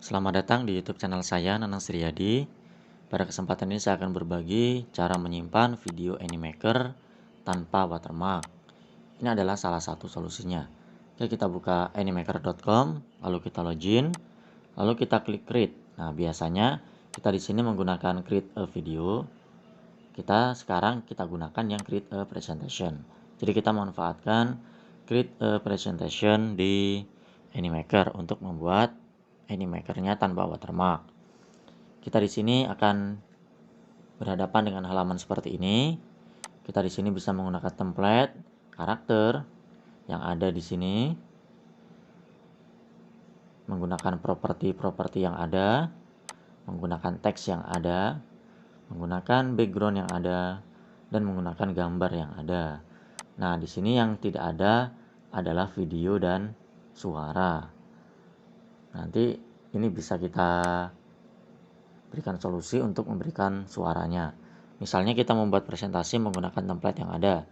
Selamat datang di YouTube channel saya, Nanang Sriyadi. Pada kesempatan ini saya akan berbagi cara menyimpan video Animaker tanpa watermark. Ini adalah salah satu solusinya. Oke, kita buka animaker.com, lalu kita login, lalu kita klik create. Nah, biasanya kita di sini menggunakan create a video. Sekarang kita gunakan yang create a presentation. Jadi kita manfaatkan create a presentation di Animaker untuk membuat Animaker-nya tanpa watermark. Kita di sini akan berhadapan dengan halaman seperti ini. Kita di sini bisa menggunakan template, karakter yang ada di sini, menggunakan properti-properti yang ada, menggunakan teks yang ada, menggunakan background yang ada, dan menggunakan gambar yang ada. Nah, di sini yang tidak ada adalah video dan suara. Nanti ini bisa kita berikan solusi untuk memberikan suaranya. Misalnya kita membuat presentasi menggunakan template yang ada.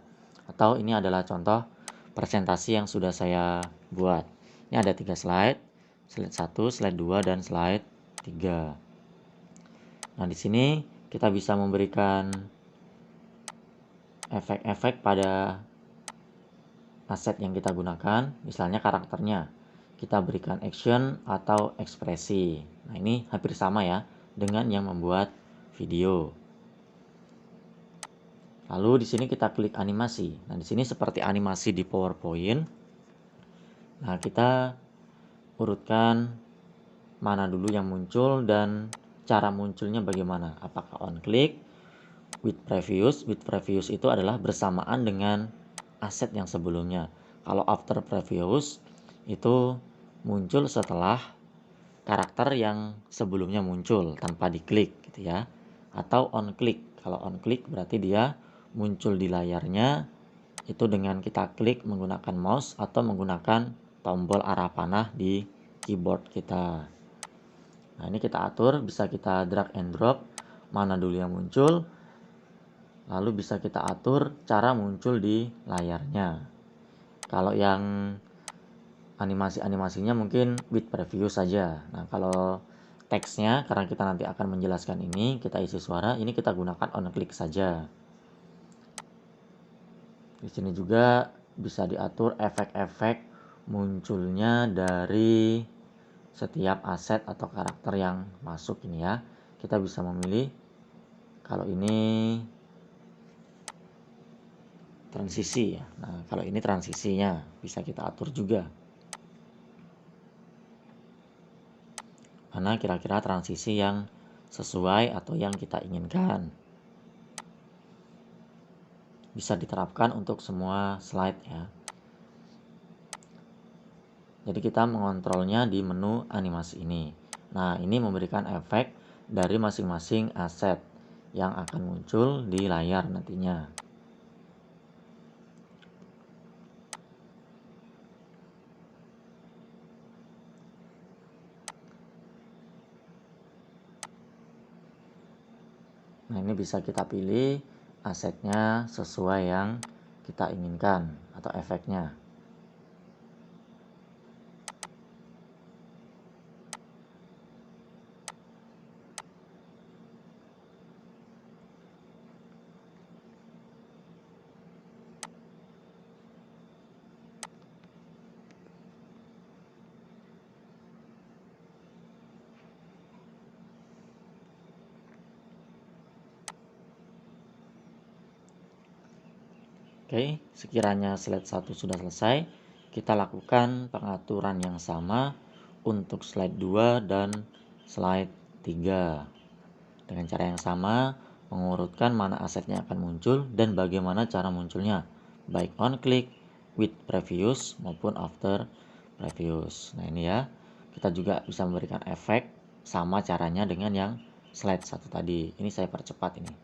Atau ini adalah contoh presentasi yang sudah saya buat. Ini ada 3 slide. Slide 1, slide 2, dan slide 3. Nah, di sini kita bisa memberikan efek-efek pada aset yang kita gunakan. Misalnya karakternya. Kita berikan action atau ekspresi. Nah, ini hampir sama ya dengan yang membuat video. Lalu di sini kita klik animasi. Nah, di sini seperti animasi di PowerPoint. Nah, kita urutkan mana dulu yang muncul dan cara munculnya bagaimana. Apakah on click, with previous. With previous itu adalah bersamaan dengan aset yang sebelumnya. Kalau after previous itu muncul setelah karakter yang sebelumnya muncul tanpa diklik gitu ya. Atau on click. Kalau on click berarti dia muncul di layarnya itu dengan kita klik menggunakan mouse atau menggunakan tombol arah panah di keyboard kita. Nah, ini kita atur, bisa kita drag and drop mana dulu yang muncul. Lalu bisa kita atur cara muncul di layarnya. Kalau yang animasi-animasinya mungkin with preview saja. Nah, kalau teksnya karena kita nanti akan menjelaskan ini, kita isi suara, ini kita gunakan on click saja. Di sini juga bisa diatur efek-efek munculnya dari setiap aset atau karakter yang masuk ini ya. Kita bisa memilih kalau ini transisi ya. Nah, kalau ini transisinya bisa kita atur juga. Mana kira-kira transisi yang sesuai atau yang kita inginkan. Bisa diterapkan untuk semua slide ya. Jadi kita mengontrolnya di menu animasi ini. Nah, ini memberikan efek dari masing-masing aset yang akan muncul di layar nantinya. Nah, ini bisa kita pilih asetnya sesuai yang kita inginkan atau efeknya. Oke, sekiranya slide 1 sudah selesai, kita lakukan pengaturan yang sama untuk slide 2 dan slide 3. Dengan cara yang sama, mengurutkan mana asetnya akan muncul dan bagaimana cara munculnya, baik on click, with previous maupun after previous. Nah, ini ya, kita juga bisa memberikan efek sama caranya dengan yang slide 1 tadi. Ini saya percepat ini.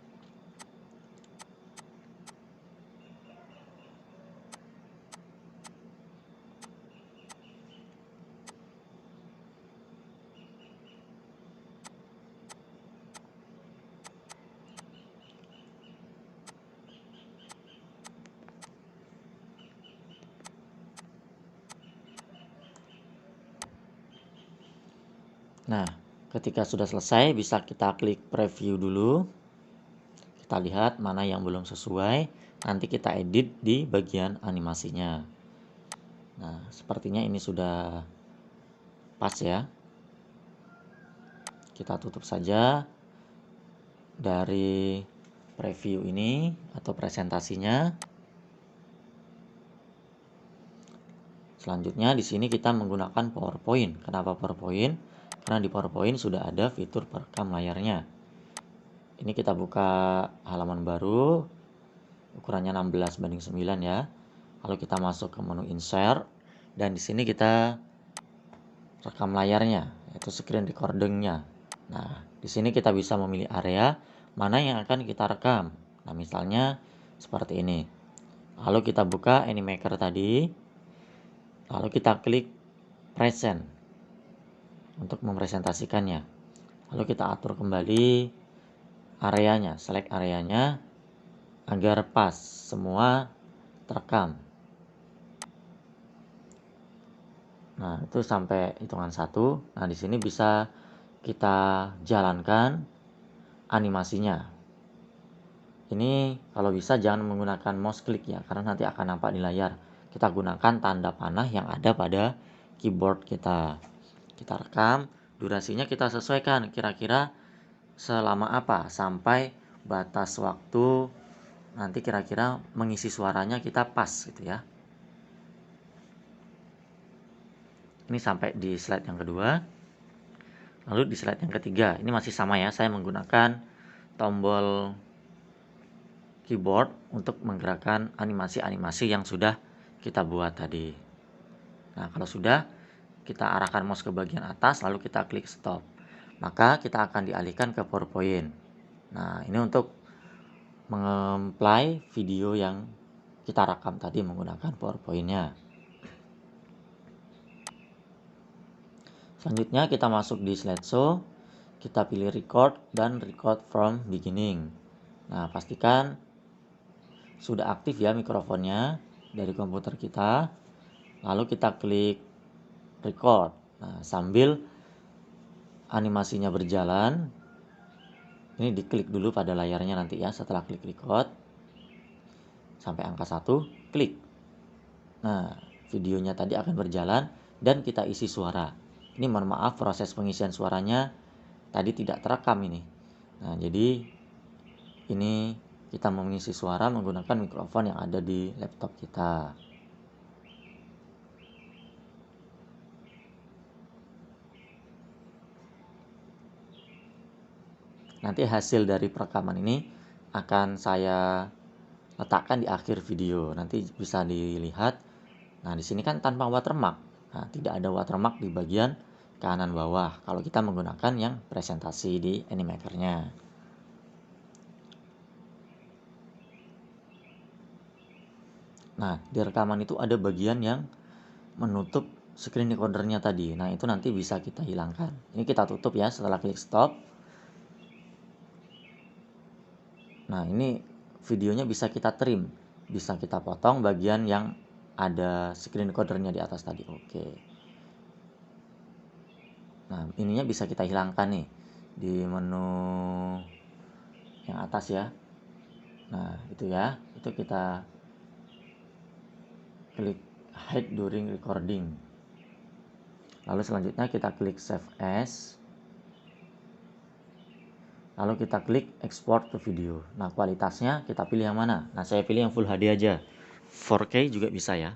Nah, ketika sudah selesai bisa kita klik preview dulu. Kita lihat mana yang belum sesuai, nanti kita edit di bagian animasinya. Nah, sepertinya ini sudah pas ya. Kita tutup saja dari preview ini atau presentasinya. Selanjutnya di sini kita menggunakan PowerPoint. Kenapa PowerPoint? Karena di PowerPoint sudah ada fitur perekam layarnya. Ini kita buka halaman baru, ukurannya 16:9 ya. Lalu kita masuk ke menu Insert dan di sini kita rekam layarnya, yaitu screen recording-nya. Nah, di sini kita bisa memilih area mana yang akan kita rekam. Nah, misalnya seperti ini. Lalu kita buka Animaker tadi. Lalu kita klik Present untuk mempresentasikannya. Lalu kita atur kembali areanya, select areanya agar pas semua terekam. Nah, itu sampai hitungan 1. Nah, di sini bisa kita jalankan animasinya. Ini kalau bisa jangan menggunakan mouse click ya, karena nanti akan nampak di layar. Kita gunakan tanda panah yang ada pada keyboard kita. Kita rekam, durasinya kita sesuaikan kira-kira selama apa, sampai batas waktu nanti kira-kira mengisi suaranya kita pas gitu ya. Ini sampai di slide yang kedua. Lalu di slide yang ketiga, ini masih sama ya, saya menggunakan tombol keyboard untuk menggerakkan animasi-animasi yang sudah kita buat tadi. Nah, kalau sudah, kita arahkan mouse ke bagian atas, lalu kita klik stop. Maka kita akan dialihkan ke PowerPoint. Nah, ini untuk mengapply video yang kita rekam tadi menggunakan PowerPoint-nya. Selanjutnya kita masuk di slideshow, kita pilih record dan record from beginning. Nah, pastikan sudah aktif ya mikrofonnya dari komputer kita. Lalu kita klik record. Nah, sambil animasinya berjalan, ini diklik dulu pada layarnya nanti ya. Setelah klik record sampai angka 1, klik. Nah, videonya tadi akan berjalan dan kita isi suara. Ini mohon maaf, proses pengisian suaranya tadi tidak terekam ini. Nah, jadi ini kita mengisi suara menggunakan mikrofon yang ada di laptop kita. Nanti hasil dari perekaman ini akan saya letakkan di akhir video. Nanti bisa dilihat. Nah, di sini kan tanpa watermark. Nah, tidak ada watermark di bagian kanan bawah kalau kita menggunakan yang presentasi di Animaker-nya. Nah, di rekaman itu ada bagian yang menutup screen recorder-nya tadi. Nah, itu nanti bisa kita hilangkan. Ini kita tutup ya setelah klik stop. Nah, ini videonya bisa kita trim. Bisa kita potong bagian yang ada screen recorder-nya di atas tadi. Oke. Nah, ininya bisa kita hilangkan nih di menu yang atas ya. Nah, itu ya. Itu kita klik hide during recording. Lalu selanjutnya kita klik save as. Lalu kita klik export to video. Nah, kualitasnya kita pilih yang mana? Nah, saya pilih yang Full HD aja. 4K juga bisa ya.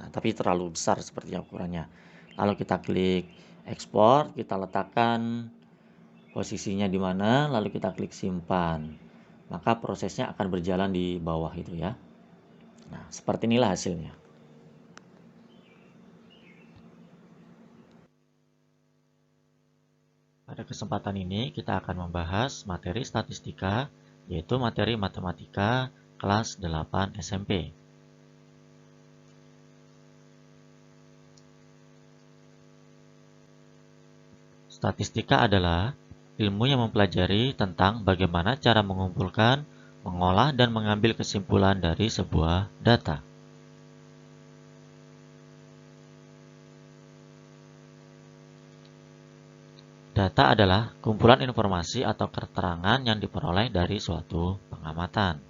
Nah, tapi terlalu besar sepertinya ukurannya. Lalu kita klik export, kita letakkan posisinya di mana, lalu kita klik simpan. Maka prosesnya akan berjalan di bawah itu ya. Nah, seperti inilah hasilnya. Pada kesempatan ini kita akan membahas materi statistika, yaitu materi matematika kelas 8 SMP. Statistika adalah ilmu yang mempelajari tentang bagaimana cara mengumpulkan, mengolah, dan mengambil kesimpulan dari sebuah data. Data adalah kumpulan informasi atau keterangan yang diperoleh dari suatu pengamatan.